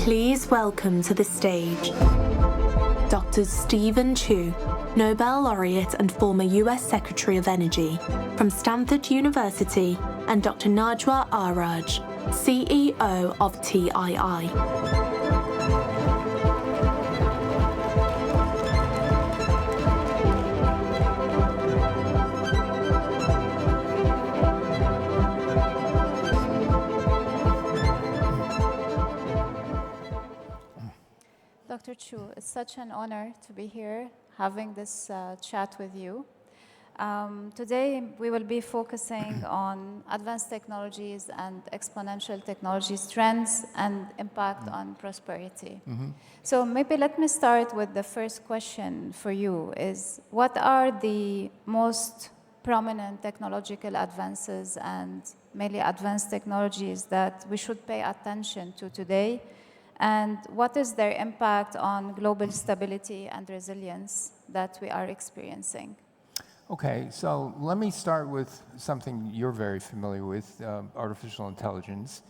Please welcome to the stage Dr. Stephen Chu, Nobel Laureate and former US Secretary of Energy from Stanford University, and Dr. Najwa Aaraj, CEO of TII. Dr. Chu, it's such an honor to be here having this chat with you. Today, we will be focusing on advanced technologies and exponential technologies trends and impact on prosperity. So maybe let me start with the first question for you is, what are the most prominent technological advances and mainly advanced technologies that we should pay attention to today? And what is their impact on global stability and resilience that we are experiencing? Okay, so let me start with something you're very familiar with, artificial intelligence.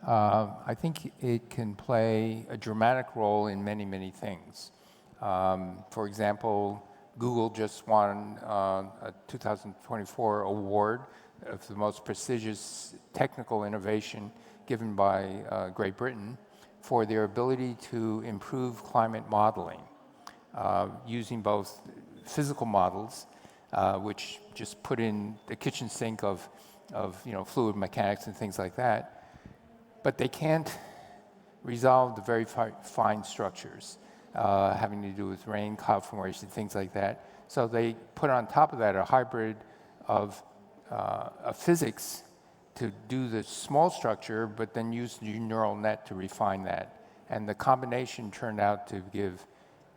I think it can play a dramatic role in many, many things. For example, Google just won a 2024 award of the most prestigious technical innovation given by Great Britain for their ability to improve climate modeling using both physical models, which just put in the kitchen sink of fluid mechanics and things like that, but they can't resolve the very fine structures having to do with rain, cloud formation, things like that. So they put on top of that a hybrid of physics to do the small structure, but then use the neural net to refine that. And the combination turned out to give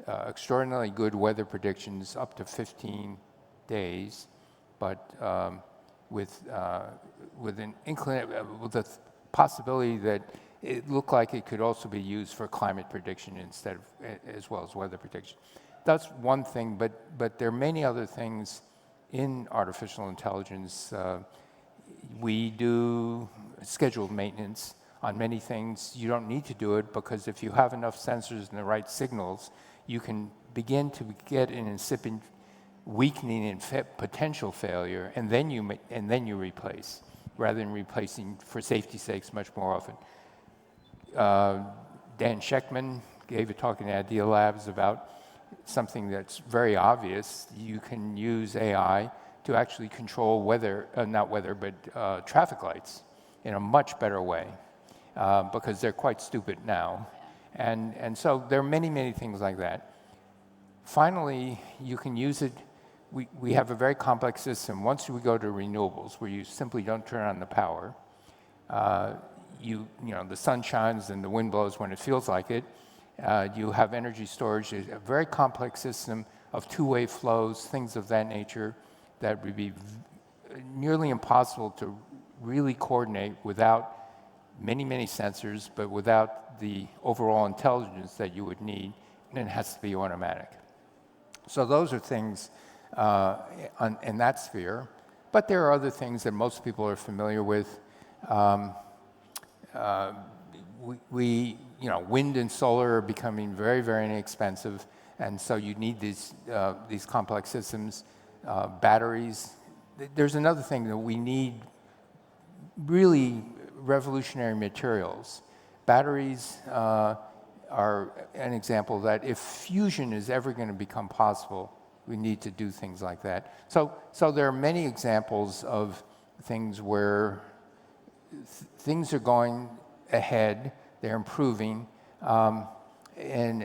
extraordinarily good weather predictions up to 15 days, but with the possibility that it looked like it could also be used for climate prediction instead of, as well as weather prediction. That's one thing, but there are many other things in artificial intelligence. We do scheduled maintenance on many things. You don't need to do it because if you have enough sensors and the right signals, you can begin to get an incipient weakening and potential failure, and then you replace, rather than replacing for safety's sakes much more often. Dan Sheckman gave a talk in Idea Labs about something that's very obvious. You can use AI to actually control traffic lights in a much better way because they're quite stupid now. And so there are many, many things like that. Finally, you can use it. We have a very complex system. Once we go to renewables, where you simply don't turn on the power, the sun shines and the wind blows when it feels like it. You have energy storage, a very complex system of two-way flows, things of that nature, that would be nearly impossible to really coordinate without many, many sensors, but without the overall intelligence that you would need, and it has to be automatic. So those are things in that sphere, but there are other things that most people are familiar with. Wind and solar are becoming very, very inexpensive, and so you need these complex systems. Batteries. There's another thing that we need, really revolutionary materials. Batteries are an example that if fusion is ever going to become possible, we need to do things like that. So there are many examples of things where things are going ahead, they're improving in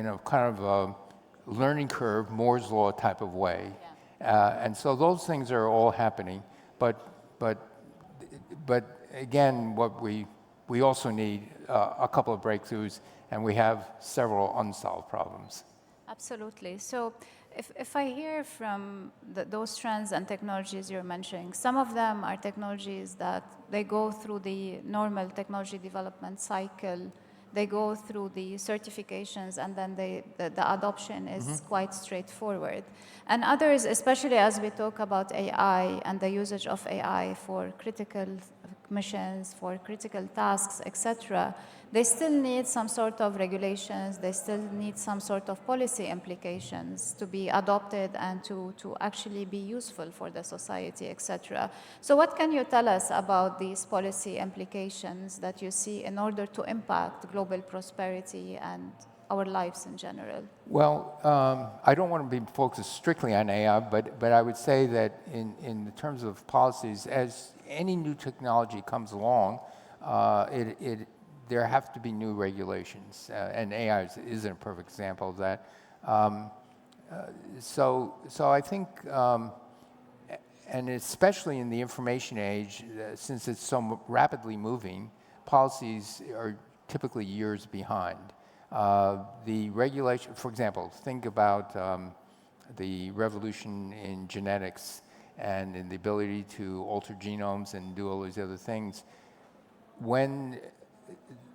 a kind of a learning curve, Moore's law type of way. And so those things are all happening, but again, what we also need a couple of breakthroughs, and we have several unsolved problems. Absolutely. So if I hear from those trends and technologies you're mentioning, some of them are technologies that they go through the normal technology development cycle. They go through the certifications, and then the adoption is quite straightforward. And others, especially as we talk about AI and the usage of AI for critical missions, for critical tasks, etc., they still need some sort of regulations, they still need some sort of policy implications to be adopted and to actually be useful for the society, etc. So what can you tell us about these policy implications that you see in order to impact global prosperity and our lives in general? Well, I don't want to be focused strictly on AI, but I would say that in the terms of policies, as any new technology comes along, there have to be new regulations, and AI is a perfect example of that. So I think, and especially in the information age, since it's so rapidly moving, policies are typically years behind. The regulation, for example, think about the revolution in genetics and in the ability to alter genomes and do all these other things. When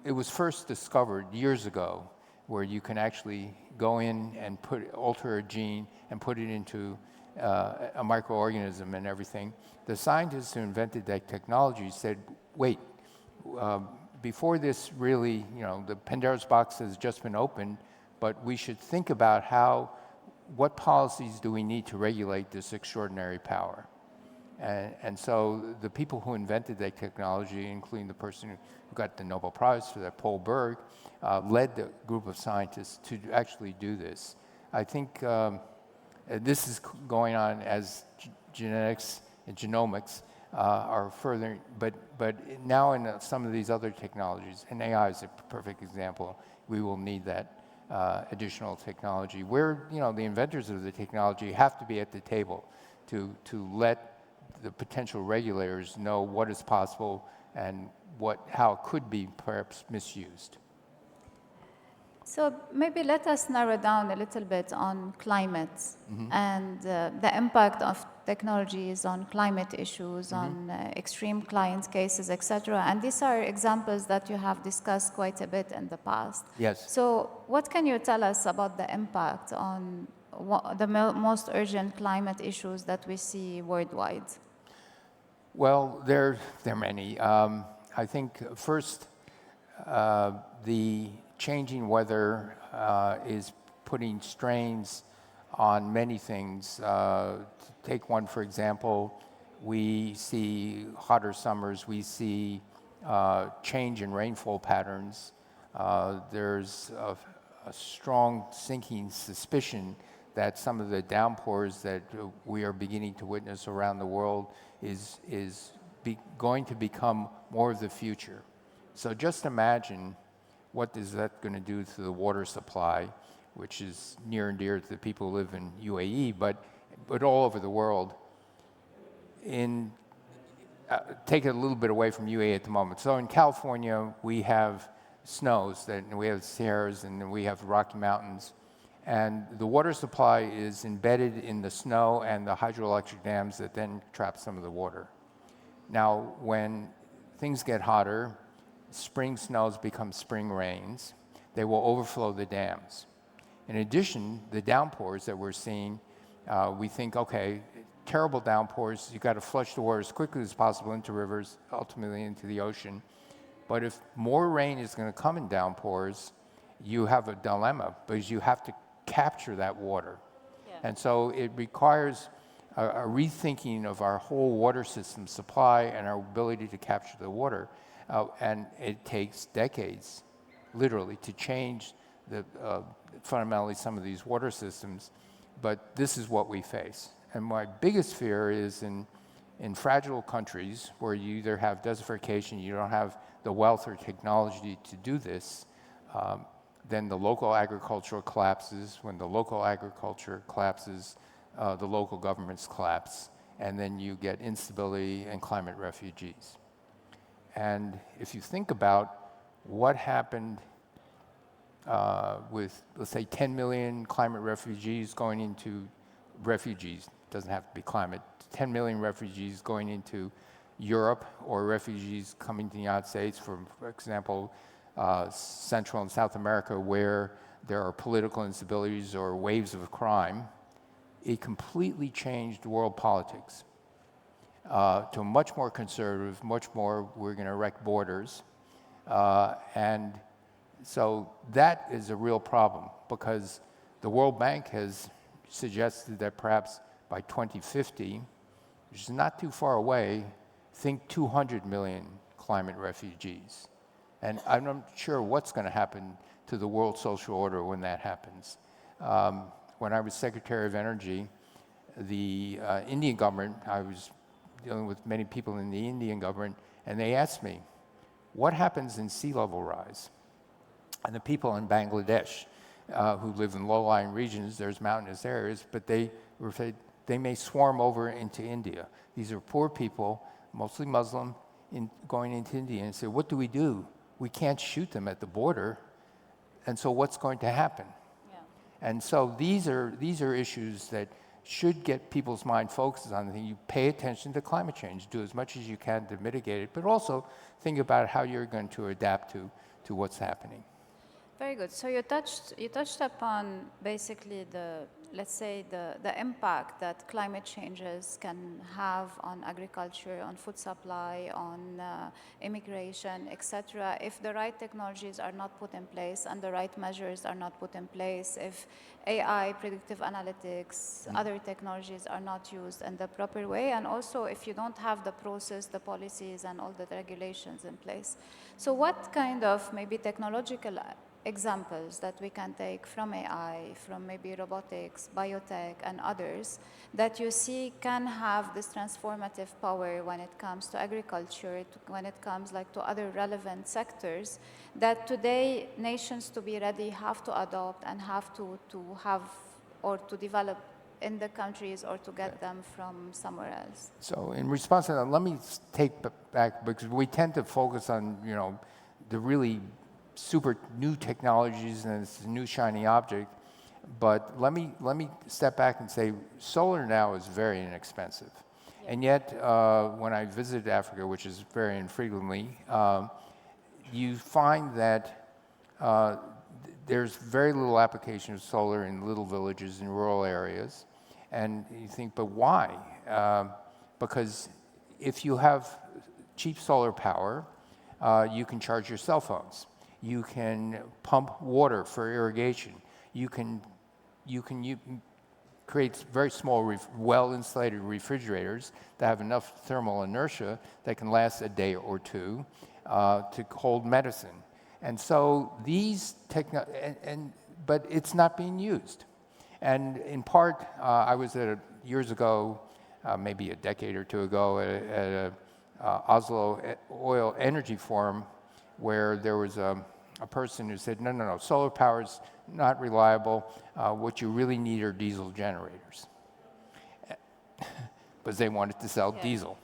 it was first discovered years ago, where you can actually go in and alter a gene and put it into a microorganism and everything, the scientists who invented that technology said, wait, before this really, the Pandora's box has just been opened, but we should think about what policies do we need to regulate this extraordinary power? And so the people who invented that technology, including the person who got the Nobel Prize for that, Paul Berg, led the group of scientists to actually do this. I think this is going on as genetics and genomics are further, but now in some of these other technologies, and AI is a perfect example, we will need that additional technology. Where the inventors of the technology have to be at the table to let the potential regulators know what is possible and how it could be perhaps misused. So maybe let us narrow down a little bit on climate and the impact of technologies on climate issues, on extreme climate cases, etc. And these are examples that you have discussed quite a bit in the past. Yes. So what can you tell us about the impact on the most urgent climate issues that we see worldwide? Well, there are many. I think first, the changing weather is putting strains on many things. Take one, for example, we see hotter summers, we see change in rainfall patterns. There's a strong sinking suspicion that some of the downpours that we are beginning to witness around the world is going to become more of the future. So just imagine what is that going to do to the water supply, which is near and dear to the people who live in UAE, but all over the world. Take it a little bit away from UAE at the moment. So in California, we have snows, and we have Sierras, and we have Rocky Mountains. And the water supply is embedded in the snow and the hydroelectric dams that then trap some of the water. Now, when things get hotter, spring snows become spring rains. They will overflow the dams. In addition, the downpours that we're seeing, we think, okay, terrible downpours, you've got to flush the water as quickly as possible into rivers, ultimately into the ocean. But if more rain is going to come in downpours, you have a dilemma because you have to capture that water. Yeah. And so it requires a rethinking of our whole water system supply and our ability to capture the water. And it takes decades, literally, to change fundamentally some of these water systems. But this is what we face. And my biggest fear is in fragile countries where you either have desertification, you don't have the wealth or technology to do this, then the local agriculture collapses. When the local agriculture collapses, the local governments collapse. And then you get instability and climate refugees. And if you think about what happened with, let's say, 10 million climate refugees going into refugees, doesn't have to be climate, 10 million refugees going into Europe, or refugees coming to the United States, for example, Central and South America, where there are political instabilities or waves of crime, it completely changed world politics. to much more conservative, much more we're going to erect borders. And so that is a real problem, because the World Bank has suggested that perhaps by 2050, which is not too far away, think 200 million climate refugees. And I'm not sure what's going to happen to the world social order when that happens. When I was Secretary of Energy, the Indian government, I was dealing with many people in the Indian government, and they asked me, what happens in sea level rise? And the people in Bangladesh who live in low-lying regions, there's mountainous areas, but they were afraid they may swarm over into India. These are poor people, mostly Muslim, going into India, and say, what do? We can't shoot them at the border, and so what's going to happen? Yeah. And so these are issues that should get people's mind focused on. You pay attention to climate change, do as much as you can to mitigate it, but also think about how you're going to adapt to what's happening. Very good. So you touched upon basically let's say the impact that climate changes can have on agriculture, on food supply, on immigration, etc. If the right technologies are not put in place and the right measures are not put in place, if AI, predictive analytics, other technologies are not used in the proper way, and also if you don't have the process, the policies, and all the regulations in place. So what kind of maybe technological examples that we can take from AI, from maybe robotics, biotech, and others that you see can have this transformative power when it comes to agriculture, when it comes like to other relevant sectors, that today nations to be ready have to adopt and have to have or to develop in the countries or to get them from somewhere else? So in response to that, let me take back, because we tend to focus on, the really super new technologies and it's a new shiny object, but let me step back and say solar now is very inexpensive. Yeah. And yet when I visited Africa, which is very infrequently, you find that there's very little application of solar in little villages in rural areas. And you think, but why? Because if you have cheap solar power, you can charge your cell phones. You can pump water for irrigation. You can create very small, well-insulated refrigerators that have enough thermal inertia that can last a day or two to hold medicine. And so these but it's not being used. And in part, I was years ago, maybe a decade or two ago, at a Oslo Oil Energy Forum, where there was a person who said, no, solar power is not reliable. What you really need are diesel generators. Because they wanted to sell diesel.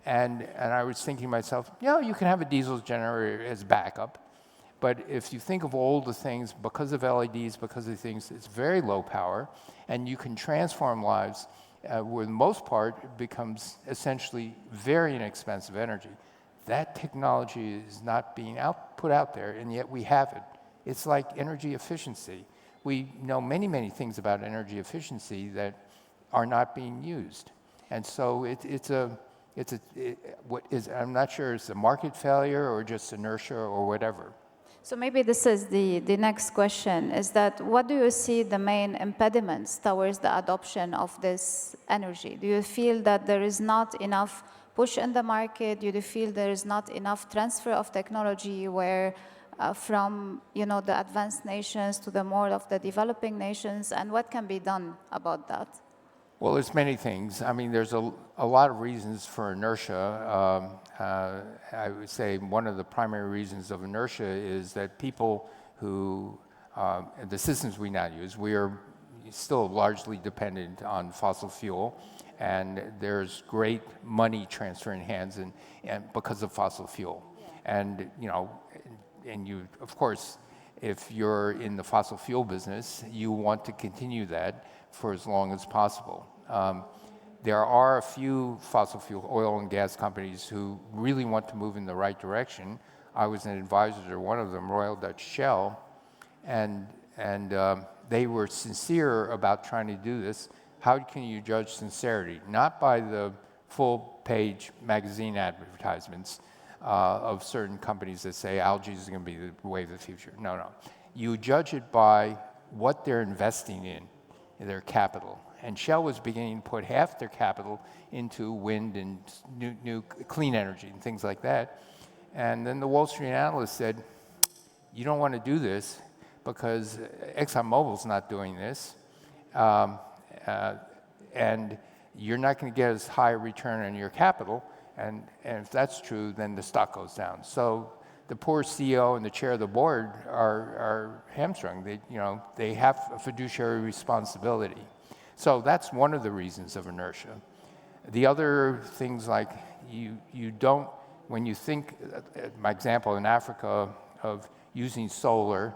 And I was thinking to myself, you can have a diesel generator as backup. But if you think of all the things, because of LEDs, because of things, it's very low power, and you can transform lives where the most part it becomes essentially very inexpensive energy. That technology is not being put out there, and yet we have it. It's like energy efficiency. We know many, many things about energy efficiency that are not being used. And so I'm not sure it's a market failure or just inertia or whatever. So maybe this is the next question, is that what do you see the main impediments towards the adoption of this energy? Do you feel that there is not enough push in the market? Do you feel there is not enough transfer of technology where from the advanced nations to the more of the developing nations, and what can be done about that? Well, there's many things. I mean, there's a lot of reasons for inertia. I would say one of the primary reasons of inertia is that people who, the systems we now use, we are still largely dependent on fossil fuel, and there's great money transferring hands and because of fossil fuel. Yeah. And you, of course, if you're in the fossil fuel business, you want to continue that for as long as possible. There are a few fossil fuel oil and gas companies who really want to move in the right direction. I was an advisor to one of them, Royal Dutch Shell, and they were sincere about trying to do this. How can you judge sincerity? Not by the full-page magazine advertisements of certain companies that say algae is going to be the way of the future. No, no. You judge it by what they're investing in their capital. And Shell was beginning to put half their capital into wind and new clean energy and things like that. And then the Wall Street analyst said, you don't want to do this because ExxonMobil's not doing this. And you're not going to get as high a return on your capital. And if that's true, then the stock goes down. So the poor CEO and the chair of the board are hamstrung. They have a fiduciary responsibility. So that's one of the reasons of inertia. The other things like you don't, when you think, my example in Africa of using solar,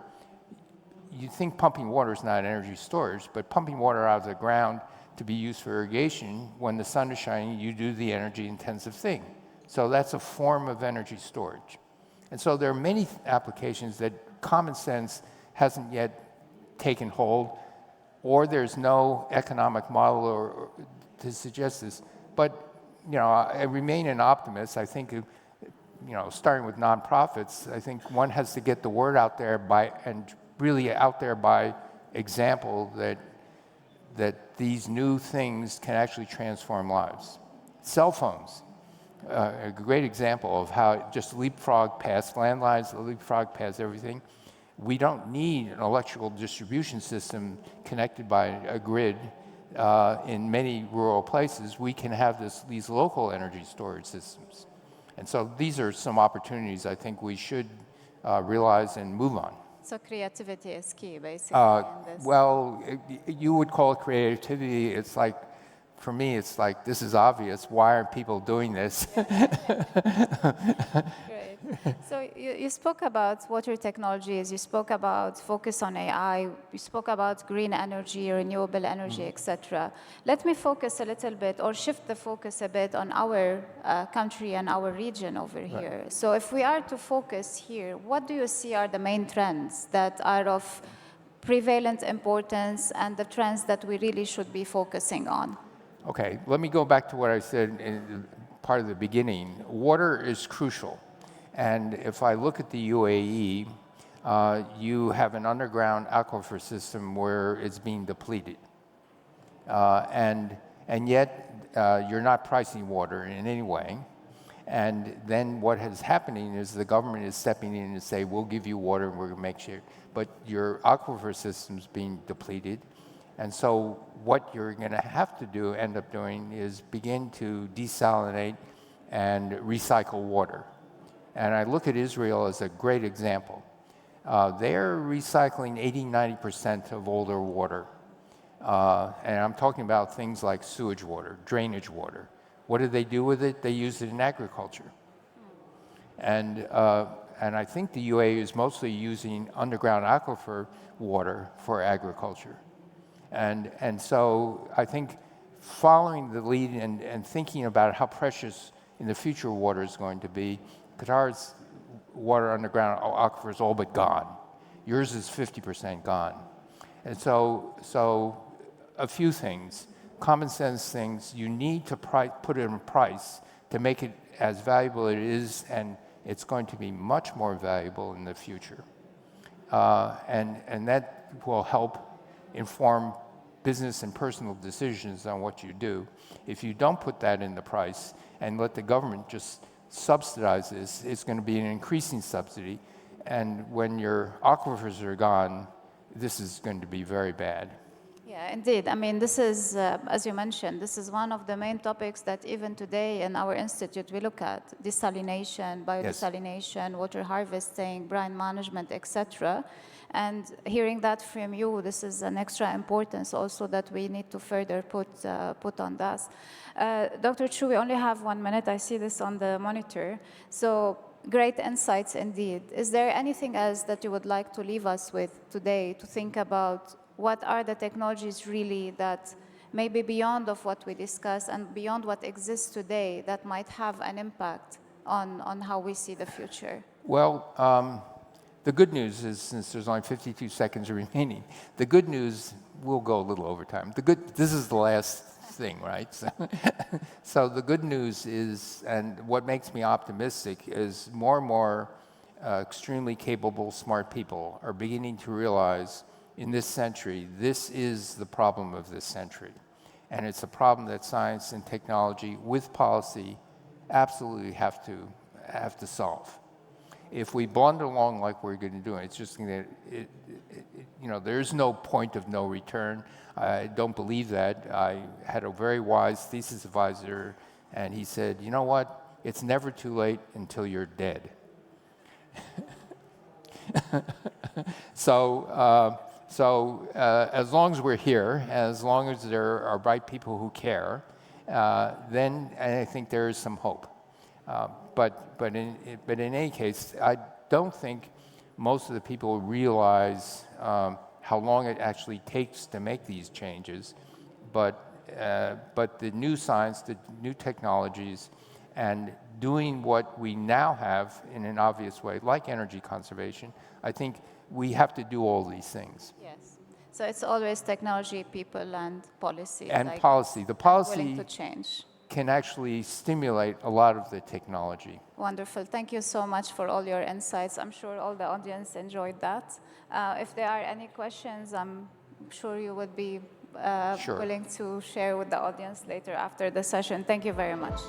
you think pumping water is not energy storage, but pumping water out of the ground to be used for irrigation, when the sun is shining, you do the energy intensive thing. So that's a form of energy storage. And so there are many applications that common sense hasn't yet taken hold, or there's no economic model to suggest this. But I remain an optimist. I think, starting with nonprofits, I think one has to get the word out there and really out there by example that these new things can actually transform lives. Cell phones, a great example of how it just leapfrog past landlines, leapfrog past everything. We don't need an electrical distribution system connected by a grid in many rural places. We can have these local energy storage systems. And so these are some opportunities I think we should realize and move on. So creativity is key, basically, in this. Well, you would call it creativity. It's like, for me, it's like, this is obvious. Why aren't people doing this? Great. So you spoke about water technologies. You spoke about focus on AI. You spoke about green energy, renewable energy, etc. Let me focus a little bit, or shift the focus a bit on our country and our region over here. So if we are to focus here, what do you see are the main trends that are of prevalent importance and the trends that we really should be focusing on? Okay, let me go back to what I said in part of the beginning. Water is crucial. And if I look at the UAE, you have an underground aquifer system where it's being depleted. And yet, you're not pricing water in any way. And then what is happening is the government is stepping in and say, we'll give you water and we're going to make sure. But your aquifer system's being depleted. And so what you're going to end up doing is begin to desalinate and recycle water. And I look at Israel as a great example. They're recycling 80–90% of older water. And I'm talking about things like sewage water, drainage water. What do they do with it? They use it in agriculture. And I think the UAE is mostly using underground aquifer water for agriculture. And so I think following the lead and thinking about how precious in the future water is going to be, Qatar's water underground aquifer is all but gone. Yours is 50% gone. And so a few things, common sense things, you need to put it in price to make it as valuable as it is, and it's going to be much more valuable in the future. And that will help inform business and personal decisions on what you do. If you don't put that in the price and let the government just subsidize this, it's going to be an increasing subsidy. And when your aquifers are gone, this is going to be very bad. Yeah, indeed. I mean, this is, as you mentioned, this is one of the main topics that even today in our institute we look at: desalination, biodesalination, water harvesting, brine management, etc. And hearing that from you, this is an extra importance also that we need to further put on this. Dr. Chu, we only have 1 minute. I see this on the monitor. So great insights indeed. Is there anything else that you would like to leave us with today to think about? What are the technologies really that maybe beyond of what we discussed and beyond what exists today that might have an impact on how we see the future? Well, the good news is, since there's only 52 seconds remaining, the good news will go a little over time. This is the last thing, right? So, so the good news is, and what makes me optimistic, is more and more extremely capable, smart people are beginning to realize in this century, this is the problem of this century. And it's a problem that science and technology with policy absolutely have to solve. If we bond along like we're going to do, it's just that you know, there's no point of no return. I don't believe that. I had a very wise thesis advisor, and he said, you know what? It's never too late until you're dead. So as long as we're here, as long as there are bright people who care, then I think there is some hope. But in any case, I don't think most of the people realize how long it actually takes to make these changes. But the new science, the new technologies, and doing what we now have in an obvious way, like energy conservation, I think we have to do all these things. Yes. So it's always technology, people, and policy. And like, policy. The willing to policy change. can actually stimulate a lot of the technology. Wonderful. Thank you so much for all your insights. I'm sure all the audience enjoyed that. If there are any questions, I'm sure you would be Sure. willing to share with the audience later after the session. Thank you very much.